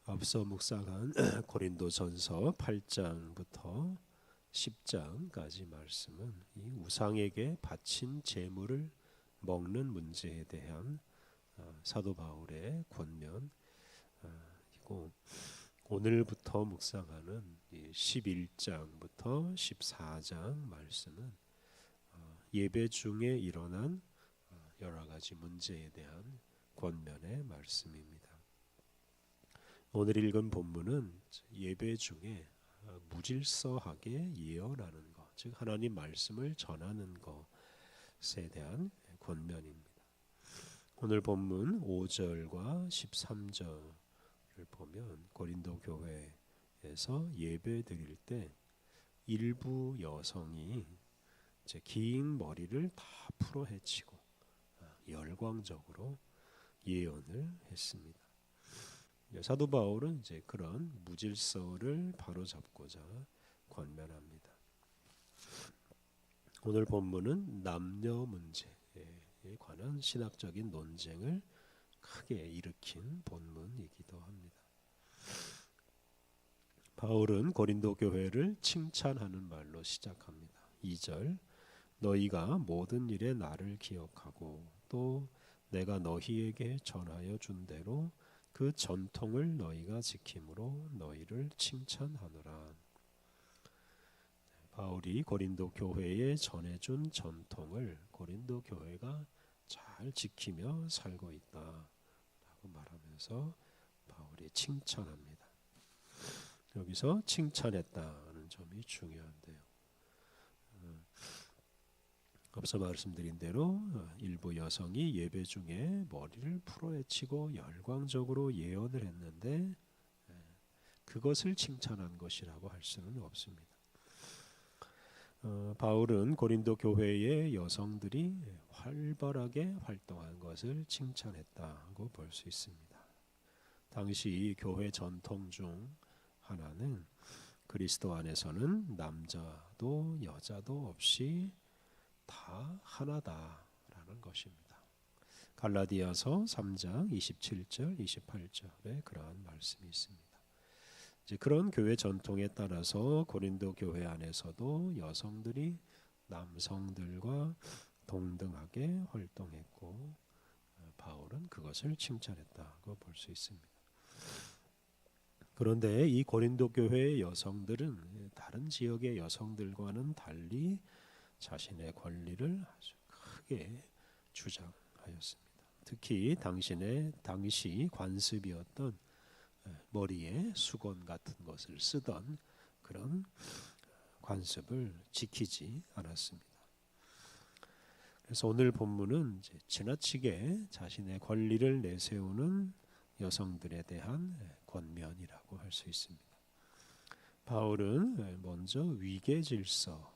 앞서 묵상한 고린도전서 8장부터 10장까지 말씀은 이 우상에게 바친 제물을 먹는 문제에 대한 사도 바울의 권면이고, 오늘부터 묵상하는 11장부터 14장 말씀은 예배 중에 일어난 여러 가지 문제에 대한 권면의 말씀입니다. 오늘 읽은 본문은 예배 중에 무질서하게 예언하는 것, 즉 하나님 말씀을 전하는 것에 대한 권면입니다. 오늘 본문 5절과 13절을 보면 고린도 교회에서 예배 드릴 때 일부 여성이 이제 긴 머리를 다 풀어헤치고 열광적으로 예언을 했습니다. 사도 바울은 이제 그런 무질서를 바로잡고자 권면합니다. 오늘 본문은 남녀 문제에 관한 신학적인 논쟁을 크게 일으킨 본문이기도 합니다. 바울은 고린도 교회를 칭찬하는 말로 시작합니다. 2절, 너희가 모든 일에 나를 기억하고 또 내가 너희에게 전하여 준 대로 그 전통을 너희가 지킴으로 너희를 칭찬하노라. 바울이 고린도 교회에 전해준 전통을 고린도 교회가 잘 지키며 살고 있다라고 말하면서 바울이 칭찬합니다. 여기서 칭찬했다는 점이 중요한데요. 앞서 말씀드린 대로 일부 여성이 예배 중에 머리를 풀어헤치고 열광적으로 예언을 했는데 그것을 칭찬한 것이라고 할 수는 없습니다. 바울은 고린도 교회의 여성들이 활발하게 활동한 것을 칭찬했다고 볼 수 있습니다. 당시 교회 전통 중 하나는 그리스도 안에서는 남자도 여자도 없이 다 하나다라는 것입니다. 갈라디아서 3장 27절 28절에 그러한 말씀이 있습니다. 이제 그런 교회 전통에 따라서 고린도 교회 안에서도 여성들이 남성들과 동등하게 활동했고 바울은 그것을 칭찬했다고 볼 수 있습니다. 그런데 이 고린도 교회의 여성들은 다른 지역의 여성들과는 달리 자신의 권리를 아주 크게 주장하였습니다. 특히 당시 관습이었던 머리에 수건 같은 것을 쓰던 그런 관습을 지키지 않았습니다. 그래서 오늘 본문은 이제 지나치게 자신의 권리를 내세우는 여성들에 대한 권면이라고 할 수 있습니다. 바울은 먼저 위계 질서를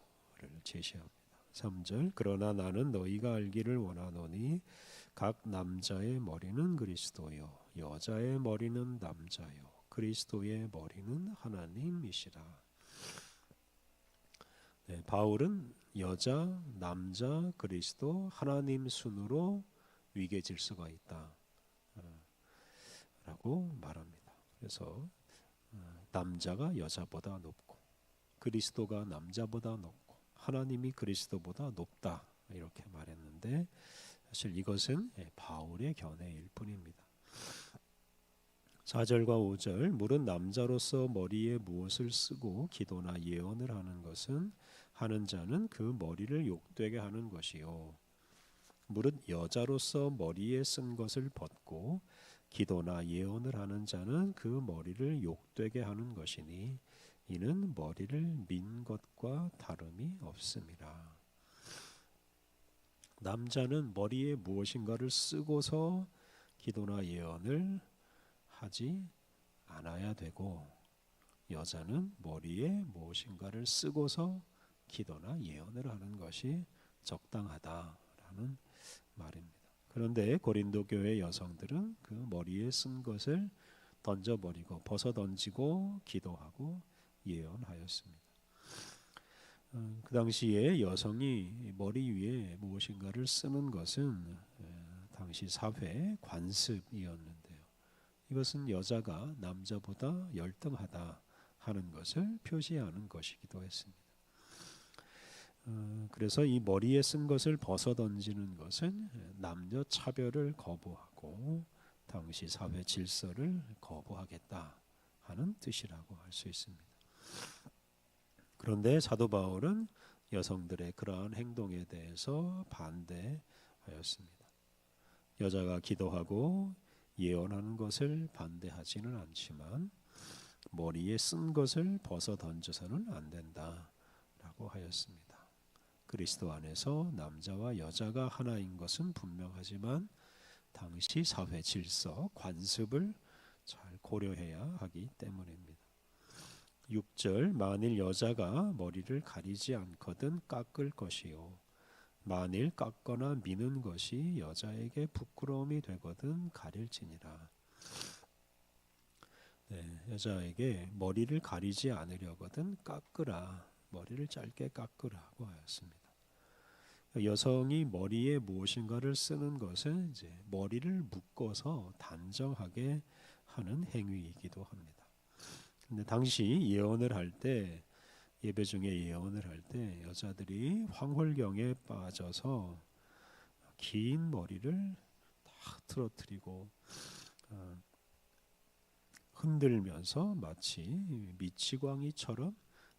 제시합니다. 3절, 그러나 나는 너희가 알기를 원하노니 각 남자의 머리는 그리스도요 여자의 머리는 남자요 그리스도의 머리는 하나님이시라. 바울은 여자, 남자, 그리스도, 하나님 순으로 위계 질서가 있다 라고 말합니다. 그래서 남자가 여자보다 높고 그리스도가 남자보다 높고 하나님이 그리스도보다 높다 이렇게 말했는데 사실 이것은 바울의 견해일 뿐입니다. 4절과 5절, 무릇 남자로서 머리에 무엇을 쓰고 기도나 예언을 하는 것은 하는 자는 그 머리를 욕되게 하는 것이요 무릇 여자로서 머리에 쓴 것을 벗고 기도나 예언을 하는 자는 그 머리를 욕되게 하는 것이니 이는 머리를 민 것과 다름이 없음이라. 남자는 머리에 무엇인가를 쓰고서 기도나 예언을 하지 않아야 되고 여자는 머리에 무엇인가를 쓰고서 기도나 예언을 하는 것이 적당하다라는 말입니다. 그런데 고린도 교회 여성들은 그 머리에 쓴 것을 던져버리고 벗어던지고 기도하고 예언하였습니다. 그 당시에 여성이 머리 위에 무엇인가를 쓰는 것은 당시 사회 관습이었는데요. 이것은 여자가 남자보다 열등하다 하는 것을 표시하는 것이기도 했습니다. 그래서 이 머리에 쓴 것을 벗어 던지는 것은 남녀 차별을 거부하고 당시 사회 질서를 거부하겠다 하는 뜻이라고 할 수 있습니다. 그런데 사도 바울은 여성들의 그러한 행동에 대해서 반대하였습니다. 여자가 기도하고 예언하는 것을 반대하지는 않지만 머리에 쓴 것을 벗어 던져서는 안 된다라고 하였습니다. 그리스도 안에서 남자와 여자가 하나인 것은 분명하지만 당시 사회 질서, 관습을 잘 고려해야 하기 때문입니다. 6절 만일 여자가 머리를 가리지 않거든 깎을 것이요 만일 깎거나 미는 것이 여자에게 부끄러움이 되거든 가릴지니라. 여자에게 머리를 가리지 않으려거든 깎으라, 머리를 짧게 깎으라고 하였습니다. 여성이 머리에 무엇인가를 쓰는 것은 이제 머리를 묶어서 단정하게 하는 행위이기도 합니다. 근데 당시 예언을 할 때, 예배 중에 예언을 할 때 여자들이 황홀경에 빠져서 긴 머리를 다 틀어뜨리고 흔들면서 마치 미치광이처럼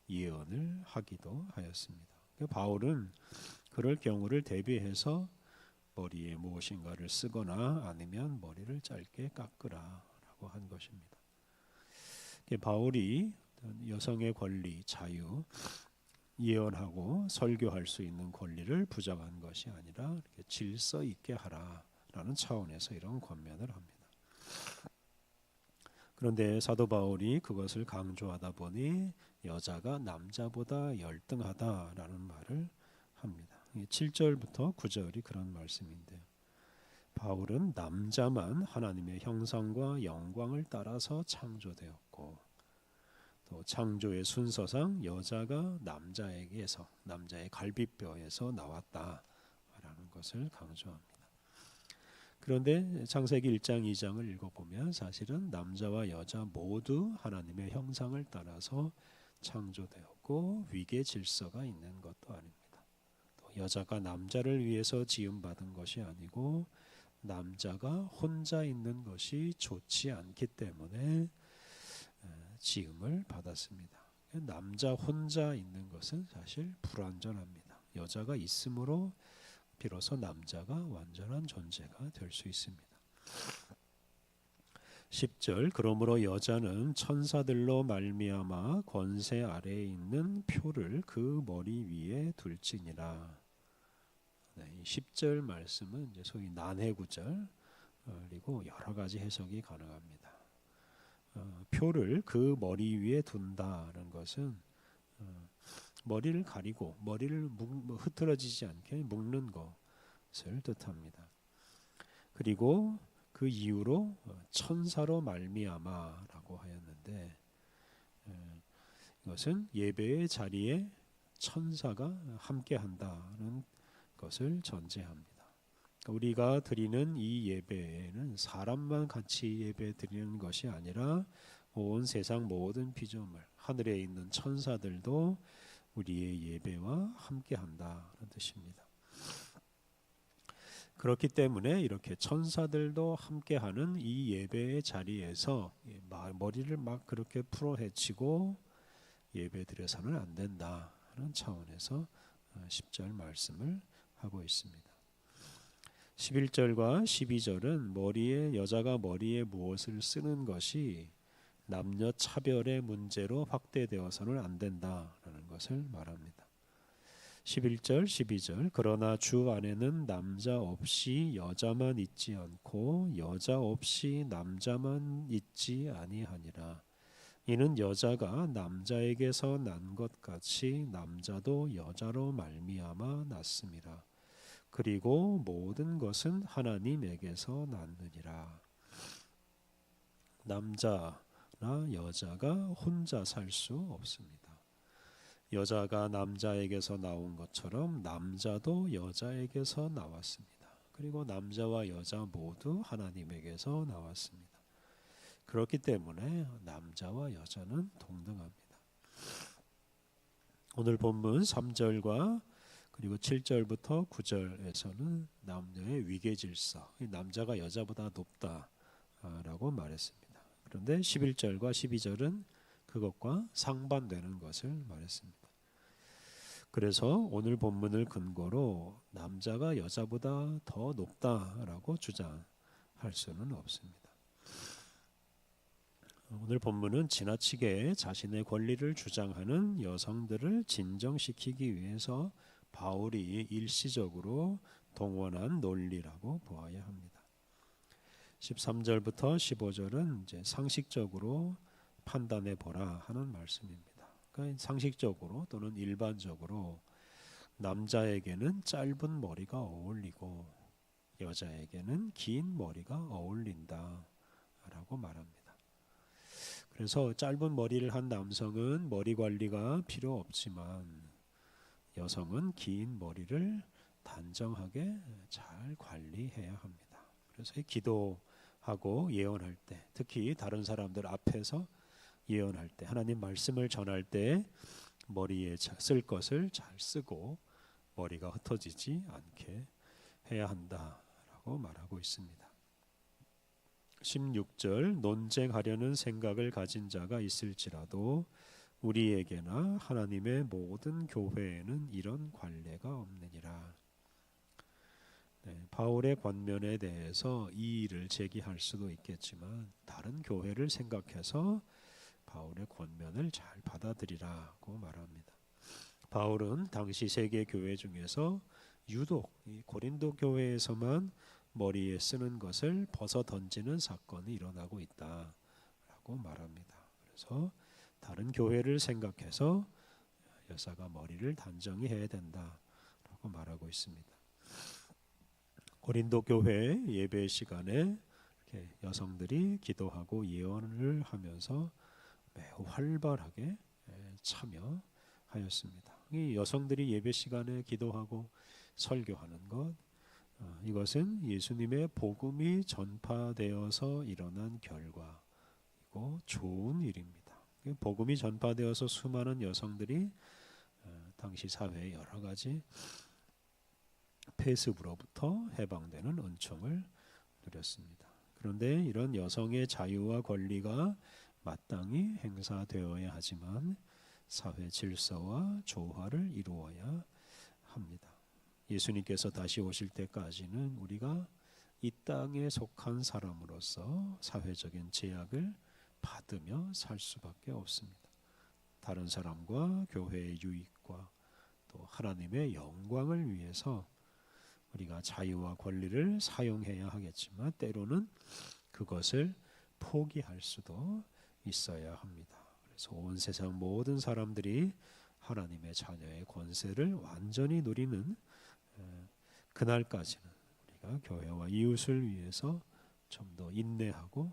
예언을 하기도 하였습니다. 바울은 그럴 경우를 대비해서 머리에 무엇인가를 쓰거나 아니면 머리를 짧게 깎으라라고 한 것입니다. 바울이 여성의 권리, 자유, 예언하고 설교할 수 있는 권리를 부정한 것이 아니라 질서 있게 하라라는 차원에서 이런 권면을 합니다. 그런데 사도 바울이 그것을 강조하다 보니 여자가 남자보다 열등하다라는 말을 합니다. 7절부터 9절이 그런 말씀인데요. 바울은 남자만 하나님의 형상과 영광을 따라서 창조되었고 또 창조의 순서상 여자가 남자에게서 남자의 갈비뼈에서 나왔다라는 것을 강조합니다. 그런데 창세기 1장 2장을 읽어보면 사실은 남자와 여자 모두 하나님의 형상을 따라서 창조되었고 위계 질서가 있는 것도 아닙니다. 여자가 남자를 위해서 지음받은 것이 아니고 남자가 혼자 있는 것이 좋지 않기 때문에 지음을 받았습니다. 남자 혼자 있는 것은 사실 불완전합니다. 여자가 있으므로 비로소 남자가 완전한 존재가 될 수 있습니다. 10절 그러므로 여자는 천사들로 말미암아 권세 아래에 있는 표를 그 머리 위에 둘지니라. 10절 말씀은 이제 소위 난해구절 그리고 여러 가지 해석이 가능합니다. 표를 그 머리 위에 둔다는 것은 머리를 가리고 머리를 흐트러지지 않게 묶는 것을 뜻합니다. 그리고 그 이후로 천사로 말미암아라고 하였는데 이것은 예배의 자리에 천사가 함께한다는 것을 전제합니다. 우리가 드리는 이 예배에는 사람만 같이 예배 드리는 것이 아니라 온 세상 모든 피조물, 하늘에 있는 천사들도 우리의 예배와 함께한다는 뜻입니다. 그렇기 때문에 이렇게 천사들도 함께하는 이 예배의 자리에서 머리를 막 그렇게 풀어헤치고 예배 드려서는 안 된다는 차원에서 10절 말씀을 하고 있습니다. 11절과 12절은 여자가 머리에 무엇을 쓰는 것이 남녀 차별의 문제로 확대되어서는 안 된다라는 것을 말합니다. 11절, 12절 그러나 주 안에는 남자 없이 여자만 있지 않고 여자 없이 남자만 있지 아니하니라. 이는 여자가 남자에게서 난 것 같이 남자도 여자로 말미암아 났음이라. 그리고 모든 것은 하나님에게서 났느니라. 남자나 여자가 혼자 살 수 없습니다. 여자가 남자에게서 나온 것처럼 남자도 여자에게서 나왔습니다. 그리고 남자와 여자 모두 하나님에게서 나왔습니다. 그렇기 때문에 남자와 여자는 동등합니다. 오늘 본문 3절과 그리고 7절부터 9절에서는 남녀의 위계질서, 남자가 여자보다 높다라고 말했습니다. 그런데 11절과 12절은 그것과 상반되는 것을 말했습니다. 그래서 오늘 본문을 근거로 남자가 여자보다 더 높다라고 주장할 수는 없습니다. 오늘 본문은 지나치게 자신의 권리를 주장하는 여성들을 진정시키기 위해서 바울이 일시적으로 동원한 논리라고 보아야 합니다. 13절부터 15절은 이제 상식적으로 판단해 보라 하는 말씀입니다. 그러니까 상식적으로 또는 일반적으로 남자에게는 짧은 머리가 어울리고 여자에게는 긴 머리가 어울린다라고 말합니다. 그래서 짧은 머리를 한 남성은 머리 관리가 필요 없지만 여성은 긴 머리를 단정하게 잘 관리해야 합니다. 그래서 기도하고 예언할 때, 특히 다른 사람들 앞에서 예언할 때, 하나님 말씀을 전할 때 머리에 쓸 것을 잘 쓰고 머리가 흩어지지 않게 해야 한다라고 말하고 있습니다. 16절 논쟁하려는 생각을 가진 자가 있을지라도 우리에게나 하나님의 모든 교회에는 이런 관례가 없느니라. 바울의 권면에 대해서 이의를 제기할 수도 있겠지만 다른 교회를 생각해서 바울의 권면을 잘 받아들이라고 말합니다. 바울은 당시 세계 교회 중에서 유독 이 고린도 교회에서만 머리에 쓰는 것을 벗어 던지는 사건이 일어나고 있다라고 말합니다. 그래서 다른 교회를 생각해서 여자가 머리를 단정히 해야 된다라고 말하고 있습니다. 고린도 교회 예배 시간에 이렇게 여성들이 기도하고 예언을 하면서 매우 활발하게 참여하였습니다. 이 여성들이 예배 시간에 기도하고 설교하는 것, 이것은 예수님의 복음이 전파되어서 일어난 결과이고 좋은 일입니다. 복음이 전파되어서 수많은 여성들이 당시 사회의 여러 가지 폐습으로부터 해방되는 은총을 누렸습니다. 그런데 이런 여성의 자유와 권리가 마땅히 행사되어야 하지만 사회 질서와 조화를 이루어야 합니다. 예수님께서 다시 오실 때까지는 우리가 이 땅에 속한 사람으로서 사회적인 제약을 받으며 살 수밖에 없습니다. 다른 사람과 교회의 유익과 또 하나님의 영광을 위해서 우리가 자유와 권리를 사용해야 하겠지만 때로는 그것을 포기할 수도 있어야 합니다. 그래서 온 세상 모든 사람들이 하나님의 자녀의 권세를 완전히 누리는 그날까지는 우리가 교회와 이웃을 위해서 좀 더 인내하고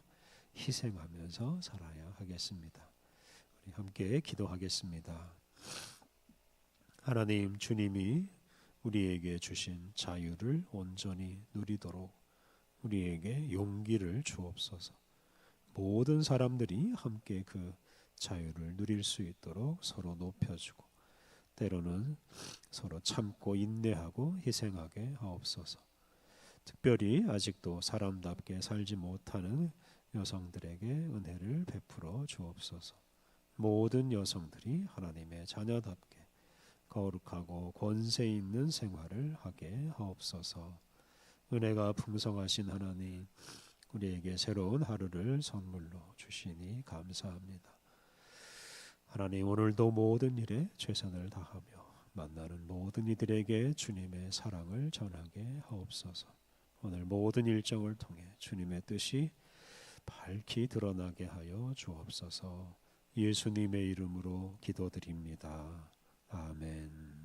희생하면서 살아야 하겠습니다. 우리 함께 기도하겠습니다. 하나님, 주님이 우리에게 주신 자유를 온전히 누리도록 우리에게 용기를 주옵소서. 모든 사람들이 함께 그 자유를 누릴 수 있도록 서로 높여주고 때로는 서로 참고 인내하고 희생하게 하옵소서. 특별히 아직도 사람답게 살지 못하는 여성들에게 은혜를 베풀어 주옵소서. 모든 여성들이 하나님의 자녀답게 거룩하고 권세 있는 생활을 하게 하옵소서. 은혜가 풍성하신 하나님, 우리에게 새로운 하루를 선물로 주시니 감사합니다. 하나님, 오늘도 모든 일에 최선을 다하며 만나는 모든 이들에게 주님의 사랑을 전하게 하옵소서. 오늘 모든 일정을 통해 주님의 뜻이 밝히 드러나게 하여 주옵소서. 예수님의 이름으로 기도드립니다. 아멘.